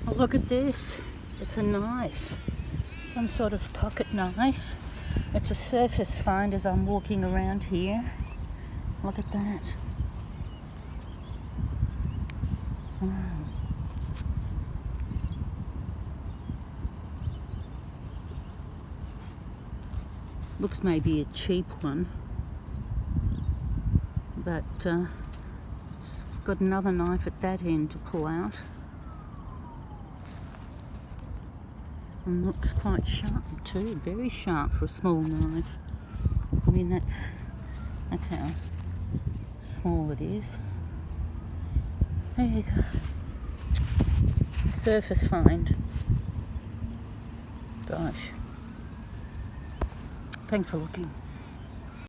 Oh, look at this. It's a knife. Some sort of pocket knife. It's a surface find as I'm walking around here. Look at that. Wow. Looks maybe a cheap one, but it's got another knife at that end to pull out. And looks quite sharp too, very sharp for a small knife. I mean, that's how small it is. There you go. Surface find. Gosh. Thanks for looking.